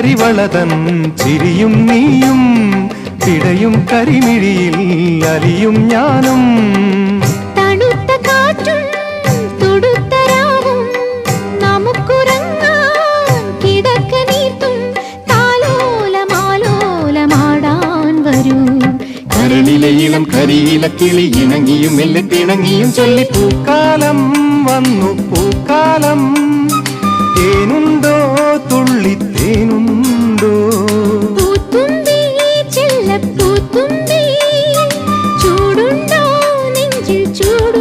കരിവളതൻ ചിരിയും നീയും പിടയും കരിമിഴിയിൽ അലിയും ഞാനും തണുത്ത കാറ്റും തുടുത്ത രാവും നമുക്കുറങ്ങാൻ കിടക്ക നീർത്തും താലോലമാലോലമാടാൻ വരൂ കരളിലെ ഇളം കരിയില കിളി ഇണങ്ങിയും മെല്ലെ പിണങ്ങിയും ചൊല്ലി പൂക്കാലം വന്നു പൂക്കാലം തേനുണ്ടോ തുള്ളി തേനുണ്ടോ പൂത്തുമ്പി ചെല്ലപ്പൂത്തുമ്പി ചൂടുണ്ടോ നെഞ്ചിൽ ചൂട്